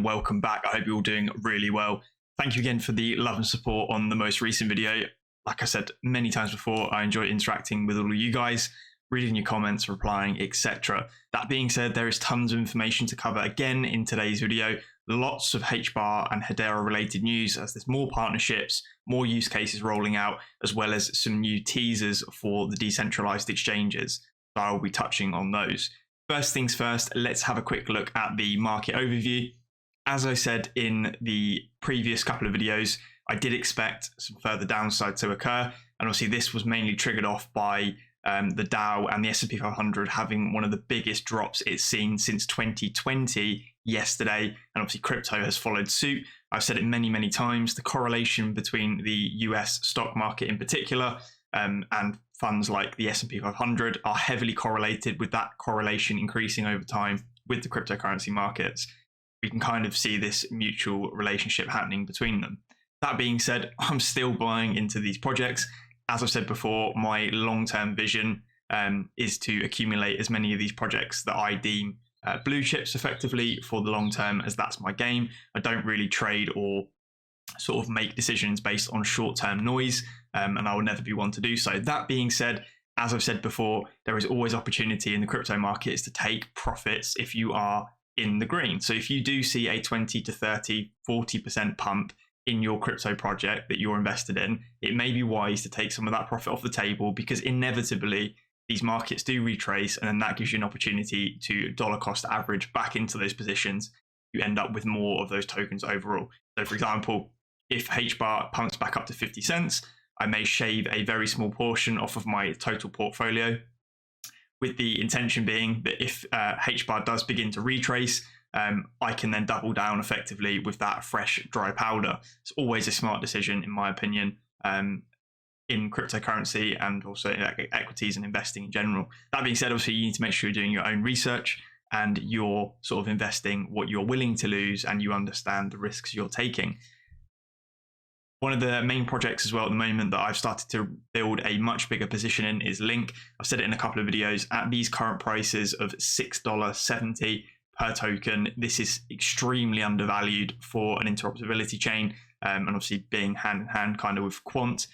welcome back. I hope you're all doing really well. Thank you again for the love and support on the most recent video. Like I said many times before, I enjoy interacting with all of you guys, reading your comments, replying, etc. That being said, there is tons of information to cover again in today's video. Lots of Hbar and Hedera related news as there's more partnerships, more use cases rolling out, as well as some new teasers for the decentralized exchanges. So I'll be touching on those. First things first, let's have a quick look at the market overview. As I said in the previous couple of videos, I did expect some further downside to occur. And obviously this was mainly triggered off by the Dow and the S&P 500 having one of the biggest drops it's seen since 2020 yesterday. And obviously crypto has followed suit. I've said it many, many times, the correlation between the US stock market in particular and funds like the S&P 500 are heavily correlated, with that correlation increasing over time with the cryptocurrency markets. We can kind of see this mutual relationship happening between them. That being said, I'm still buying into these projects. As I've said before, my long-term vision is to accumulate as many of these projects that I deem blue chips effectively for the long term, as that's my game. I don't really trade or sort of make decisions based on short-term noise, and I will never be one to do so. That being said, as I've said before, there is always opportunity in the crypto markets to take profits if you are in the green. So if you do see a 20 to 30, 40% pump in your crypto project that you're invested in, it may be wise to take some of that profit off the table, because inevitably these markets do retrace, and then that gives you an opportunity to dollar cost average back into those positions. You end up with more of those tokens overall. So for example, if Hbar pumps back up to 50 cents, I may shave a very small portion off of my total portfolio, with the intention being that if Hbar does begin to retrace, I can then double down effectively with that fresh dry powder. It's always a smart decision, in my opinion, in cryptocurrency and also in equities and investing in general. That being said, obviously you need to make sure you're doing your own research and you're sort of investing what you're willing to lose, and you understand the risks you're taking. One of the main projects as well at the moment that I've started to build a much bigger position in is Link. I've said it in a couple of videos. At these current prices of $6.70 per token, this is extremely undervalued for an interoperability chain, and obviously being hand in hand kind of with Quant.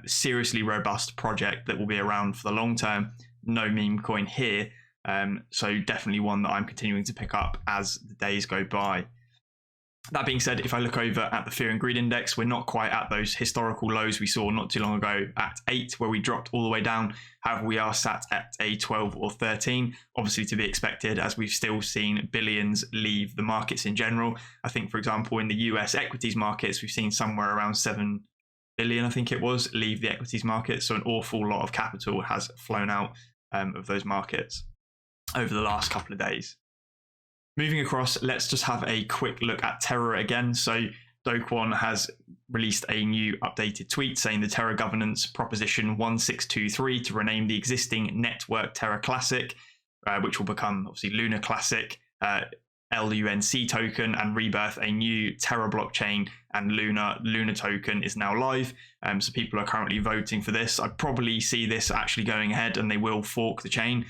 Seriously robust project that will be around for the long term. No meme coin here, so definitely one that I'm continuing to pick up as the days go by. That being said, if I look over at the Fear and Greed Index, we're not quite at those historical lows we saw not too long ago at 8, where we dropped all the way down. However, we are sat at a 12 or 13, obviously to be expected, as we've still seen billions leave the markets in general. I think, for example, in the US equities markets, we've seen somewhere around 7 billion, I think it was, leave the equities market. So an awful lot of capital has flown out of those markets over the last couple of days. Moving across, let's just have a quick look at Terra again. So Do-Kwon has released a new updated tweet saying the Terra governance proposition 1623 to rename the existing network Terra Classic, which will become obviously Luna Classic, LUNC token, and rebirth a new Terra blockchain and Luna token is now live. So people are currently voting for this. I probably see this actually going ahead, and they will fork the chain.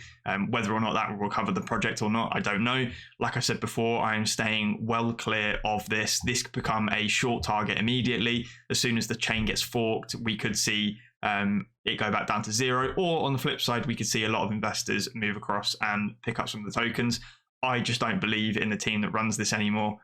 Whether or not that will recover the project or not, I don't know. Like I said before, I am staying well clear of this. This could become a short target immediately. As soon as the chain gets forked, we could see it go back down to zero, or on the flip side, we could see a lot of investors move across and pick up some of the tokens. I just don't believe in the team that runs this anymore.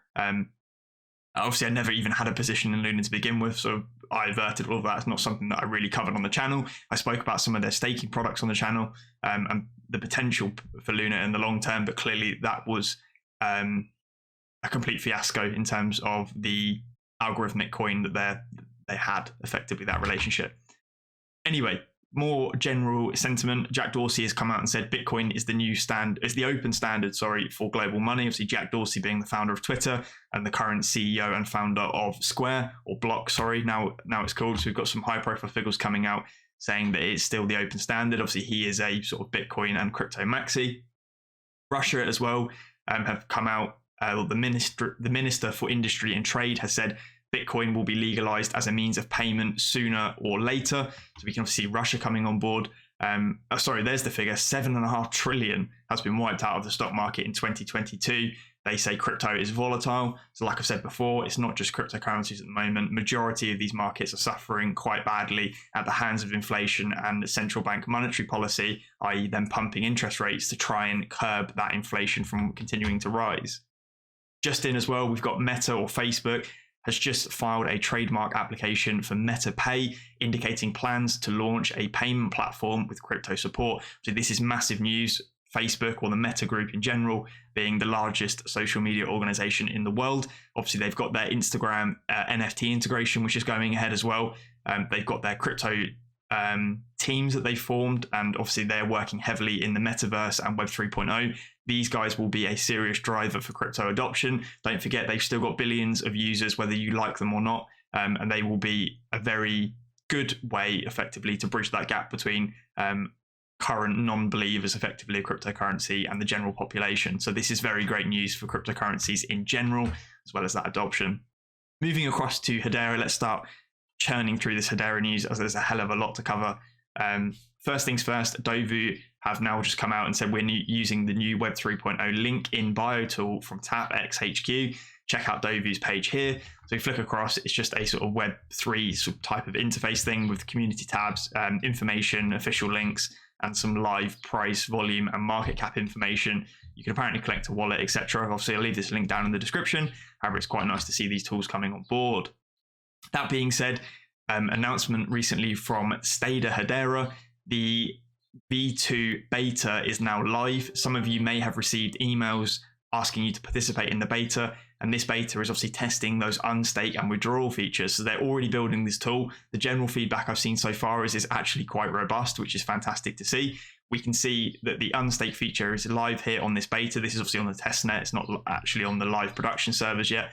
Obviously, I never even had a position in Luna to begin with, so I averted all of that. It's not something that I really covered on the channel. I spoke about some of their staking products on the channel and the potential for Luna in the long term, but clearly that was a complete fiasco in terms of the algorithmic coin that they had, effectively, that relationship. Anyway, more general sentiment. Jack Dorsey has come out and said Bitcoin is the new is the open standard, for global money. Obviously, Jack Dorsey being the founder of Twitter and the current CEO and founder of Square, or Block, now it's called. So we've got some high profile figures coming out saying that it's still the open standard. Obviously, he is a sort of Bitcoin and crypto maxi. Russia as well have come out. The Minister for Industry and Trade has said Bitcoin will be legalized as a means of payment sooner or later. So we can see Russia coming on board. Sorry, there's the figure. 7.5 trillion has been wiped out of the stock market in 2022. they say crypto is volatile. So like I've said before, it's not just cryptocurrencies at the moment. Majority of these markets are suffering quite badly at the hands of inflation and central bank monetary policy, i.e. them pumping interest rates to try and curb that inflation from continuing to rise. Just in as well, we've got Meta or Facebook has just filed a trademark application for Meta Pay, indicating plans to launch a payment platform with crypto support. So this is massive news. Facebook, or the Meta group in general, being the largest social media organization in the world. Obviously, they've got their Instagram NFT integration, which is going ahead as well. They've got their crypto teams that they formed, and obviously they're working heavily in the metaverse and Web 3.0. These guys will be a serious driver for crypto adoption. Don't forget, they've still got billions of users, whether you like them or not, and they will be a very good way, effectively, to bridge that gap between current non-believers, effectively, of cryptocurrency and the general population. So this is very great news for cryptocurrencies in general, as well as that adoption. Moving across to Hedera, let's start churning through this Hedera news, as there's a hell of a lot to cover. First things first, DOVU have now just come out and said we're using the new Web 3.0 link in bio tool from TAP HQ. Check out DOVU's page here. So you flick across, it's just a sort of Web 3 sort of type of interface thing with community tabs, information, official links, and some live price, volume, and market cap information. You can apparently collect a wallet, etc. Obviously, I'll leave this link down in the description. However, it's quite nice to see these tools coming on board. That being said, announcement recently from Stader Hedera, the V2 beta is now live. Some of you may have received emails asking you to participate in the beta, and this beta is obviously testing those unstake and withdrawal features. So they're already building this tool. The general feedback I've seen so far is it's actually quite robust, which is fantastic to see. We can see that the unstake feature is live here on this beta. This is obviously on the testnet. It's not actually on the live production servers yet.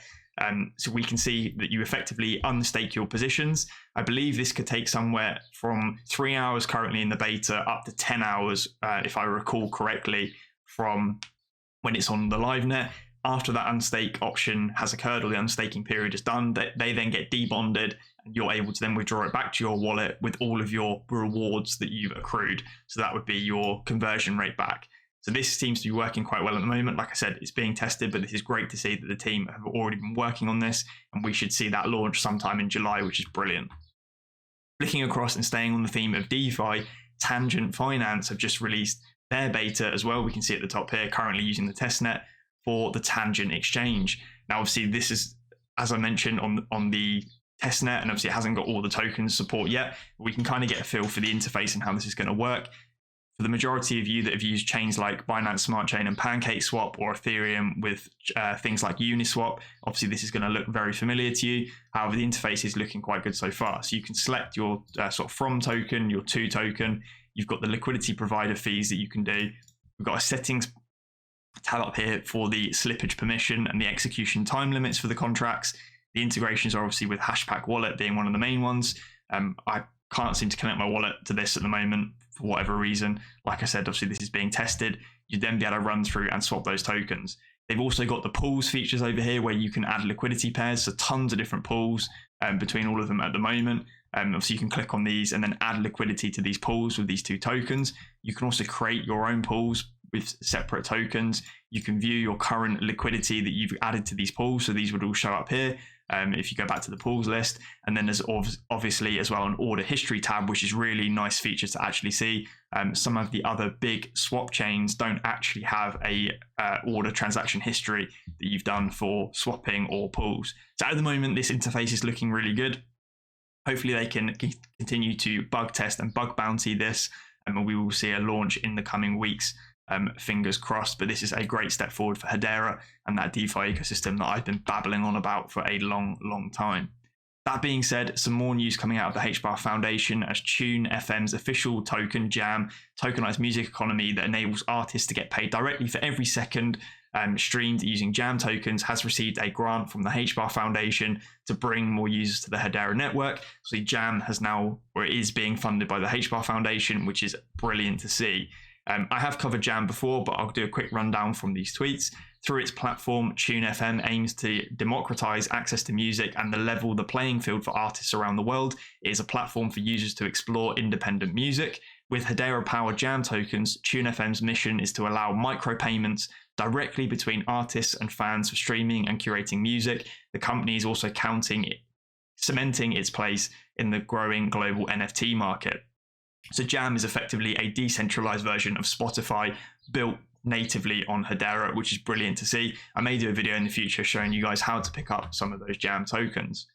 So we can see that you effectively unstake your positions. I believe this could take somewhere from 3 hours currently in the beta up to 10 hours, if I recall correctly, from when it's on the live net. After that unstake option has occurred, or the unstaking period is done, they then get debonded, and you're able to then withdraw it back to your wallet with all of your rewards that you've accrued. So that would be your conversion rate back. So this seems to be working quite well at the moment. Like I said, it's being tested, but this is great to see that the team have already been working on this, and we should see that launch sometime in July, which is brilliant. Flicking across and staying on the theme of DeFi, Tangent Finance have just released their beta as well. We can see at the top here, currently using the testnet for the Tangent exchange. Now, obviously, this is, as I mentioned, on the testnet, and obviously it hasn't got all the tokens support yet, but we can kind of get a feel for the interface and how this is going to work. For the majority of you that have used chains like Binance Smart Chain and PancakeSwap, or Ethereum with things like Uniswap, obviously this is going to look very familiar to you. However, the interface is looking quite good so far. So you can select your sort of from token, your to token. You've got the liquidity provider fees that you can do. We've got a settings tab up here for the slippage permission and the execution time limits for the contracts. The integrations are obviously with Hashpack Wallet being one of the main ones. I can't seem to connect my wallet to this at the moment for whatever reason. Like I said, obviously this is being tested. You'd then be able to run through and swap those tokens. They've also got the pools features over here where you can add liquidity pairs, so tons of different pools between all of them at the moment. Obviously you can click on these and then add liquidity to these pools with these two tokens. You can also create your own pools with separate tokens. You can view your current liquidity that you've added to these pools, so these would all show up here. If you go back to the pools list, and then there's obviously as well an order history tab, which is really nice feature to actually see. Some of the other big swap chains don't actually have a order transaction history that you've done for swapping or pools. So at the moment, this interface is looking really good. Hopefully they can continue to bug test and bug bounty this, and we will see a launch in the coming weeks. Fingers crossed, but this is a great step forward for Hedera and that DeFi ecosystem that I've been babbling on about for a long time. That being said, some more news coming out of the Hbar Foundation, as TUNEFM's official token, JAM, tokenized music economy that enables artists to get paid directly for every second streamed using JAM tokens, has received a grant from the Hbar Foundation to bring more users to the Hedera network. So JAM has now, or is being funded by the Hbar Foundation, which is brilliant to see. I have covered JAM before, but I'll do a quick rundown from these tweets. Through its platform, TuneFM aims to democratize access to music and level the playing field for artists around the world. It is a platform for users to explore independent music. With Hedera-powered jam tokens, TUNEFM's mission is to allow micropayments directly between artists and fans for streaming and curating music. The company is also cementing its place in the growing global NFT market. So Jam is effectively a decentralized version of Spotify built natively on Hedera, which is brilliant to see. I may do a video in the future showing you guys how to pick up some of those Jam tokens.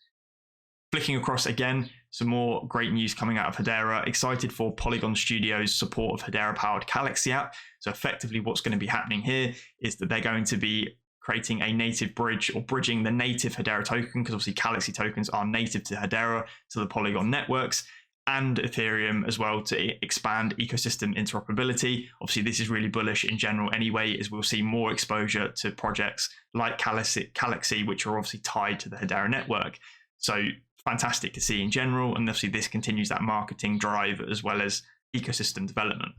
Flicking across again, some more great news coming out of Hedera. Excited for Polygon Studios' support of Hedera-powered Calaxy app. So effectively what's going to be happening here is that they're going to be creating a native bridge or bridging the native Hedera token, because obviously Calaxy tokens are native to Hedera, to the Polygon networks, and Ethereum as well, to expand ecosystem interoperability. Obviously, this is really bullish in general anyway, as we'll see more exposure to projects like Calaxy, which are obviously tied to the Hedera network. So fantastic to see in general, and obviously this continues that marketing drive as well as ecosystem development.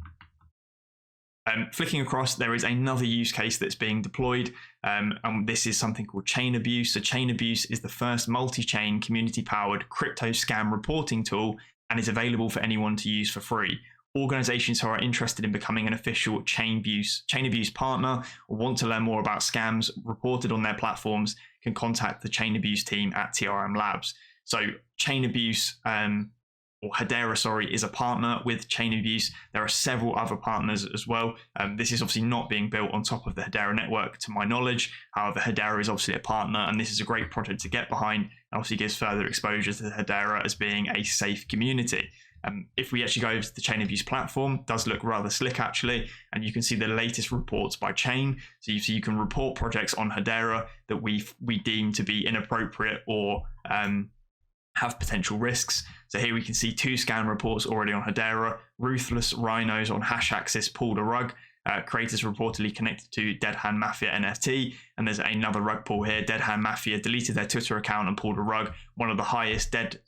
Flicking across, there is another use case that's being deployed, and this is something called CHAINABUSE. So CHAINABUSE is the first multi-chain community-powered crypto scam reporting tool and is available for anyone to use for free. Organizations who are interested in becoming an official CHAINABUSE partner or want to learn more about scams reported on their platforms can contact the CHAINABUSE team at TRM Labs. So CHAINABUSE, or Hedera, sorry, is a partner with CHAINABUSE. There are several other partners as well. This is obviously not being built on top of the Hedera network to my knowledge. However, Hedera is obviously a partner, and this is a great project to get behind, and obviously gives further exposure to Hedera as being a safe community. If we actually go over to the CHAINABUSE platform, it does look rather slick actually, and you can see the latest reports by Chain. So you can report projects on Hedera that we deem to be inappropriate or have potential risks. So here we can see 2 scan reports already on Hedera. Ruthless Rhinos on #axis pulled a rug. Creators reportedly connected to Dead Hand Mafia NFT, and there's another rug pull here. Dead Hand Mafia deleted their Twitter account and pulled a rug. One of the highest Dead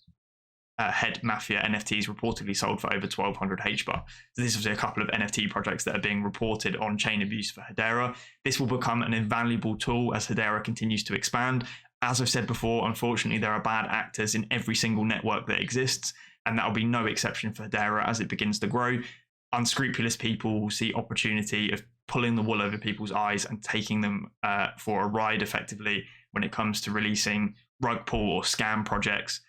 Head Mafia NFTs reportedly sold for over 1,200 Hbar. So this is a couple of NFT projects that are being reported on CHAINABUSE for Hedera. This will become an invaluable tool as Hedera continues to expand. As I've said before, unfortunately, there are bad actors in every single network that exists, and that will be no exception for Hedera as it begins to grow. Unscrupulous people will see opportunity of pulling the wool over people's eyes and taking them for a ride effectively when it comes to releasing rug pull or scam projects.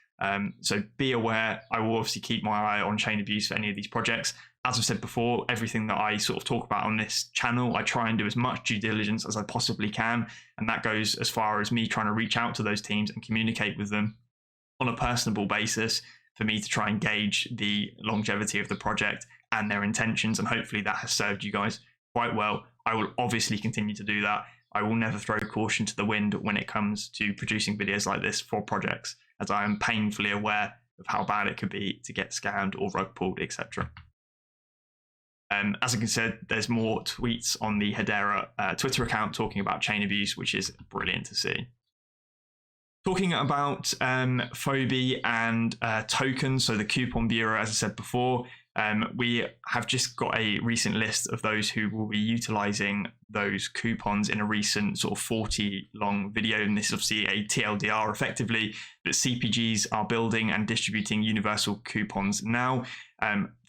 So be aware. I will obviously keep my eye on CHAINABUSE for any of these projects. As I've said before, everything that I sort of talk about on this channel, I try and do as much due diligence as I possibly can. And that goes as far as me trying to reach out to those teams and communicate with them on a personable basis for me to try and gauge the longevity of the project and their intentions. And hopefully that has served you guys quite well. I will obviously continue to do that. I will never throw caution to the wind when it comes to producing videos like this for projects, as I am painfully aware of how bad it could be to get scammed or rug pulled, etc. As I said, there's more tweets on the Hedera Twitter account talking about CHAINABUSE, which is brilliant to see. Talking about Phoebe and tokens, so the coupon bureau, as I said before, we have just got a recent list of those who will be utilizing those coupons in a recent sort of 40 long video. And this is obviously a TLDR effectively, but CPGs are building and distributing universal coupons now.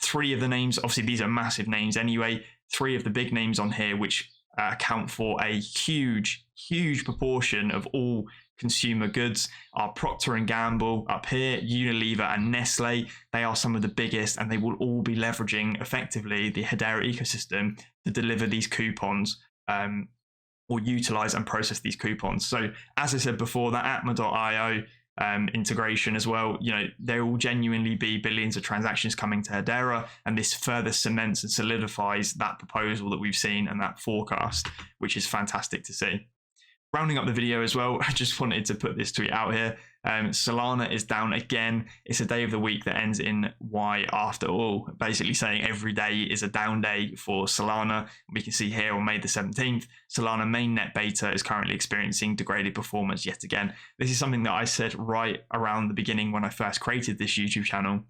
3 of the names, obviously these are massive names anyway, 3 of the big names on here, which account for a huge proportion of all consumer goods, are Procter & Gamble up here, Unilever and Nestle. They are some of the biggest, and they will all be leveraging effectively the Hedera ecosystem to deliver these coupons or utilize and process these coupons. So as I said before, that atma.io integration as well, you know, there will genuinely be billions of transactions coming to Hedera, and this further cements and solidifies that proposal that we've seen and that forecast, which is fantastic to see. Rounding up the video as well, I just wanted to put this tweet out here. Solana is down again. It's a day of the week that ends in Y after all, basically saying every day is a down day for Solana. We can see here on May the 17th, Solana mainnet beta is currently experiencing degraded performance yet again. This is something that I said right around the beginning when I first created this YouTube channel.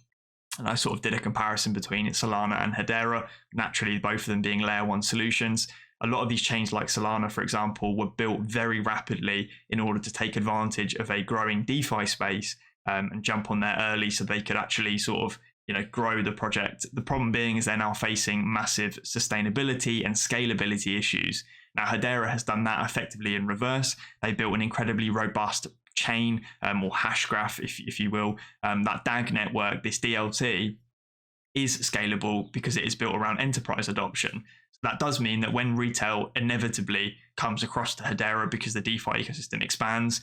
And I sort of did a comparison between Solana and Hedera, naturally both of them being layer 1 solutions. A lot of these chains like Solana, for example, were built very rapidly in order to take advantage of a growing DeFi space and jump on there early so they could actually sort of grow the project. The problem being is they're now facing massive sustainability and scalability issues. Now, Hedera has done that effectively in reverse. They built an incredibly robust chain or hash graph, if you will. That DAG network, this DLT, is scalable because it is built around enterprise adoption. So that does mean that when retail inevitably comes across to Hedera because the DeFi ecosystem expands,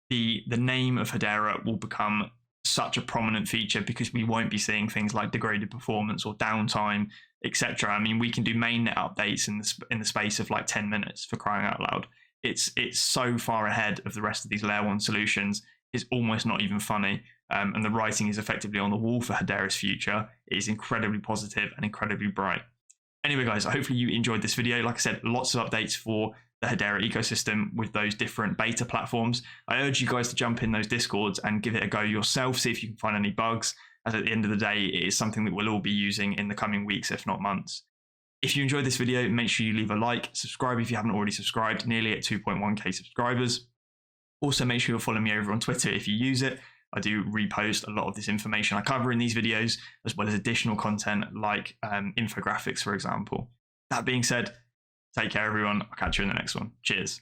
the name of Hedera will become such a prominent feature because we won't be seeing things like degraded performance or downtime, etc. I mean, we can do mainnet updates in the space of like 10 minutes, for crying out loud. It's so far ahead of the rest of these layer 1 solutions. It's almost not even funny. And the writing is effectively on the wall for Hedera's future. It is incredibly positive and incredibly bright. Anyway, guys, hopefully you enjoyed this video. Like I said, lots of updates for the Hedera ecosystem with those different beta platforms. I urge you guys to jump in those Discords and give it a go yourself, see if you can find any bugs, as at the end of the day, it is something that we'll all be using in the coming weeks, if not months. If you enjoyed this video, make sure you leave a like, subscribe if you haven't already subscribed, nearly at 2.1k subscribers. Also, make sure you'll follow me over on Twitter if you use it. I do repost a lot of this information I cover in these videos, as well as additional content like infographics, for example. That being said, take care, everyone. I'll catch you in the next one. Cheers.